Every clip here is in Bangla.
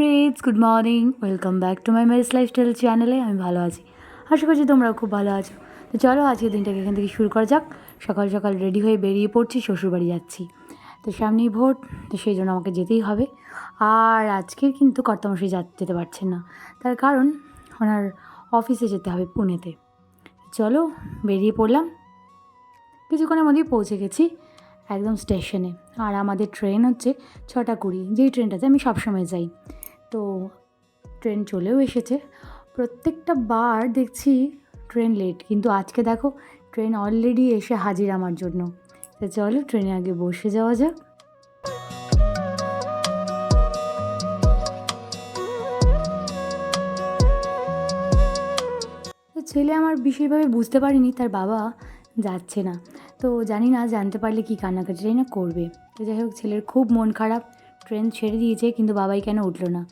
Friends, good morning, welcome back to my Mary's lifestyle চ্যানেলে। আমি ভালো আছি, আশা করছি তোমরাও খুব ভালো আছো। তো চলো আজকের দিনটাকে এখান থেকে শুরু করা যাক। সকাল সকাল রেডি হয়ে বেরিয়ে পড়ছি, শ্বশুরবাড়ি যাচ্ছি। তো সামনেই ভোট, তো সেই জন্য আমাকে যেতেই হবে। আর আজকে কিন্তু কর্তামশাই যেতে পারছেন না, তার কারণ ওনার অফিসে যেতে হবে পুনেতে। চলো বেরিয়ে পড়লাম, কিছুক্ষণের মধ্যেই পৌঁছে গেছি একদম স্টেশনে। আর আমাদের ট্রেন হচ্ছে 6:20, যেই ট্রেনটাতে আমি সবসময় যাই। তো ট্রেন চলেও এসেছে। প্রত্যেকটা বার দেখছি ট্রেন লেট, কিন্তু আজকে দেখো ট্রেন অলরেডি এসে হাজির আমার জন্য। তো চলো ট্রেনে আগে বসে যাওয়া যাক। তো ছেলে আমার বিশেষভাবে বুঝতে পারিনি তার বাবা যাচ্ছে না। তো জানি না, জানতে পারলে কি কান্নাকাটিটাই না করবে। তো যাই হোক, ছেলের খুব মন খারাপ, ট্রেন ছেড়ে দিয়েছে কিন্তু বাবাই কেন উঠলো না।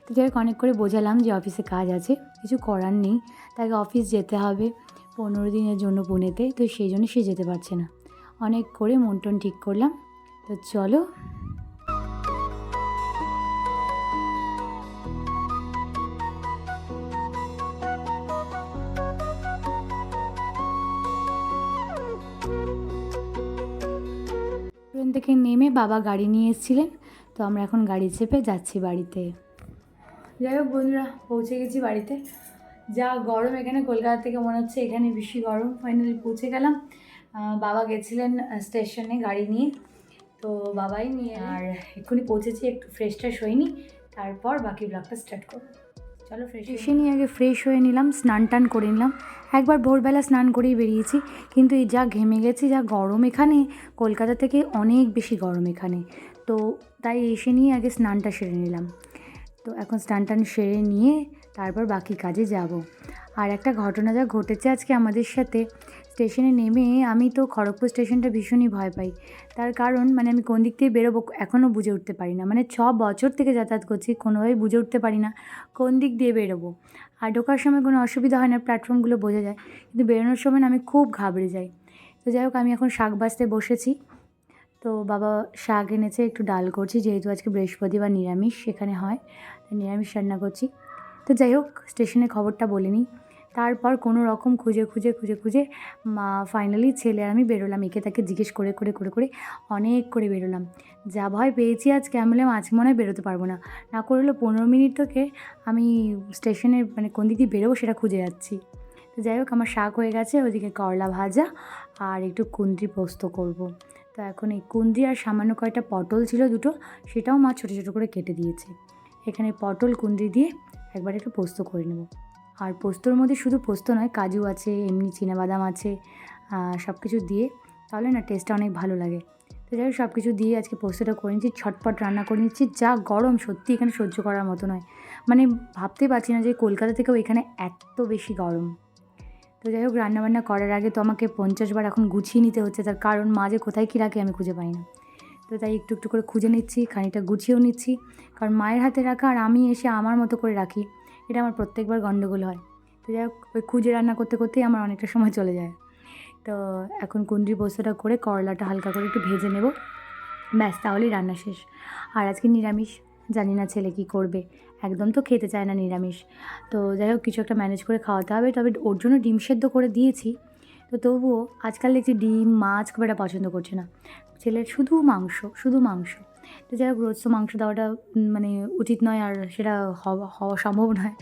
তো যাই হোক, অনেক করে বোঝালাম যে অফিসে কাজ আছে, কিছু করার নেই, তাকে অফিস যেতে হবে 15 দিনের জন্য পুনেতে। তো সেই জন্য সে যেতে পারছে না। অনেক করে মন টন ঠিক করলাম। তো চলো। ট্রেন থেকে নেমে বাবা গাড়ি নিয়ে এসেছিলেন, তো আমরা এখন গাড়ি চেপে যাচ্ছি বাড়িতে। যাই হোক বন্ধুরা, পৌঁছে গেছি বাড়িতে। যা গরম এখানে, কলকাতা থেকে মনে হচ্ছে এখানে বেশি গরম। ফাইনালি পৌঁছে গেলাম। বাবা গেছিলেন স্টেশনে গাড়ি নিয়ে, তো বাবাই নিয়ে। আর এক্ষুনি পৌঁছেছি, একটু ফ্রেশ ট্রেশ হয়নি, তারপর বাকি ব্লগটা স্টার্ট করবো। চলো ফ্রেশ এসে নিয়ে আগে ফ্রেশ হয়ে নিলাম, স্নান টান করে নিলাম। একবার ভোরবেলা স্নান করেই বেরিয়েছি, কিন্তু এই যা ঘেমে গেছি, যা গরম এখানে, কলকাতা থেকে অনেক বেশি গরম এখানে। তো তাই এসে নিয়ে আগে স্নানটা সেরে নিলাম। তো এখন স্নান টান সেরে নিয়ে তারপর বাকি কাজে যাব। আর একটা ঘটনা যা ঘটেছে আজকে আমাদের সাথে, স্টেশনে নেমে আমি তো খড়গপুর স্টেশনটা ভীষণই ভয় পাই। তার কারণ আমি কোন দিক দিয়ে বেরোবো এখনও বুঝে উঠতে পারি না। 6 বছর থেকে যাতায়াত করছি, কোনোভাবেই বুঝে উঠতে পারি না কোন দিক দিয়ে বেরোবো। আর ঢোকার সময় কোনো অসুবিধা হয় না, প্ল্যাটফর্মগুলো বোঝা যায়, কিন্তু বেরোনোর সময় আমি খুব ঘাবড়ে যাই। তো যাই হোক, আমি এখন শাক বাছতে বসেছি। তো বাবা শাক এনেছে, একটু ডাল করছি, যেহেতু আজকে বৃহস্পতিবার নিরামিষ সেখানে হয়, নিরামিষ রান্না করছি। তো যাই হোক, স্টেশনে খবরটা বলে নিই। তারপর কোনো রকম খুঁজে খুঁজে খুঁজে খুঁজে ফাইনালি ছেলে আর আমি বেরোলাম। একে তাকে জিজ্ঞেস করে করে করে করে অনেক করে বেরোলাম। যা ভয় পেয়েছি আজকে, আমি বললাম আজকে মনে হয় বেরোতে পারবো না, না করলে 15 মিনিট থেকে আমি স্টেশনের কোন দিক দিয়ে বেরোবো সেটা খুঁজে যাচ্ছি। তো যাই হোক, আমার শাক হয়ে গেছে, ওদিকে করলা ভাজা আর একটু কুঁদরি পোস্ত করব। তো এখন এই কুঁদরি আর সামান্য কয়েকটা পটল ছিল দুটো, সেটাও মা ছোটো ছোটো করে কেটে দিয়েছে। এখানে পটল কুঁদরি দিয়ে একবার একটু পোস্ত করে নেব। আর পোস্তর মধ্যে শুধু পোস্ত নয়, কাজু আছে, এমনি চিনাবাদাম আছে, সব কিছু দিয়ে তাহলে না টেস্টটা অনেক ভালো লাগে। তো যাই হোক, সব কিছু দিয়ে আজকে পোস্তটা করে নিচ্ছি, ছটপট রান্না করে নিচ্ছি। যা গরম, সত্যি এখানে সহ্য করার মতো নয়। ভাবতেই পারছি না যে কলকাতা থেকেও এখানে এত বেশি গরম। তো যাই হোক, রান্নাবান্না করার আগে তো আমাকে 50 বার এখন গুছিয়ে নিতে হচ্ছে, তার কারণ মা যে কোথায় কী রাখে আমি খুঁজে পাই না। তো তাই একটু একটু করে খুঁজে নিচ্ছি, খানিকটা গুছিয়েও নিচ্ছি, কারণ মায়ের হাতে রাখা আর আমি এসে আমার মতো করে রাখি, এটা আমার প্রত্যেকবার গণ্ডগোল হয়। তো যাই হোক, ওই খুঁজে রান্না করতে করতেই আমার অনেকটা সময় চলে যায়। তো এখন কুঁদরি পোস্তটা করে করলাটা হালকা করে একটু ভেজে নেব, ব্যাস তাহলেই রান্না শেষ। আর আজকে নিরামিষ, জানি না ছেলে কী করবে, একদম তো খেতে চায় না নিরামিষ। তো যাই হোক, কিছু একটা ম্যানেজ করে খাওয়াতে হবে। তবে ওর জন্য ডিম সেদ্ধ করে দিয়েছি। তো তবুও আজকাল দেখছি ডিম মাছ খুব একটা পছন্দ করছে না, ছেলের শুধু মাংস, শুধু মাংস। তো যাই হোক, রোজ তো মাংস দেওয়াটা উচিত নয়, আর সেটা হওয়া সম্ভব নয়।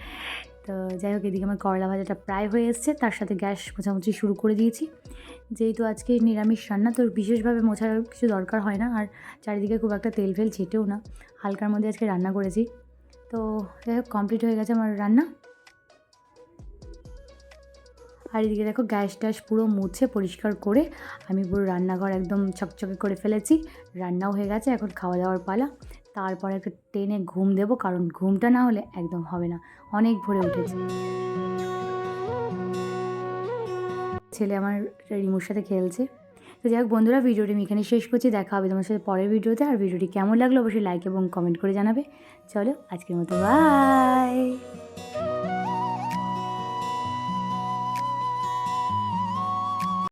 তো যাই হোক, এদিকে আমার করলা ভাজাটা প্রায় হয়ে এসছে, তার সাথে গ্যাস মোছামুছি শুরু করে দিয়েছি। যেহেতু আজকে নিরামিষ রান্না, তো বিশেষভাবে মোছার কিছু দরকার হয় না, আর চারিদিকে খুব একটা তেল ফেল ছেটেও না, হালকার মধ্যে আজকে রান্না করেছি। তো যাই হোক, কমপ্লিট হয়ে গেছে আমার রান্না। আর এদিকে দেখো, গ্যাস ট্যাস পুরো মুছে পরিষ্কার করে আমি পুরো রান্নাঘর একদম চকচকে করে ফেলেছি। রান্নাও হয়ে গেছে, এখন খাওয়া দাওয়ার পালা। তারপরে একটু টেনে ঘুম দেবো, কারণ ঘুমটা না হলে একদম হবে না, অনেক ভোরে উঠেছে। ছেলে আমার রিমোর সাথে খেলছে। তো যাই হোক বন্ধুরা, ভিডিওটি আমি এখানে শেষ করছি। দেখা হবে তোমার সাথে পরের ভিডিওতে। আর ভিডিওটি কেমন লাগলো অবশ্যই লাইক এবং কমেন্ট করে জানাবে। চলো আজকের মতো বাই।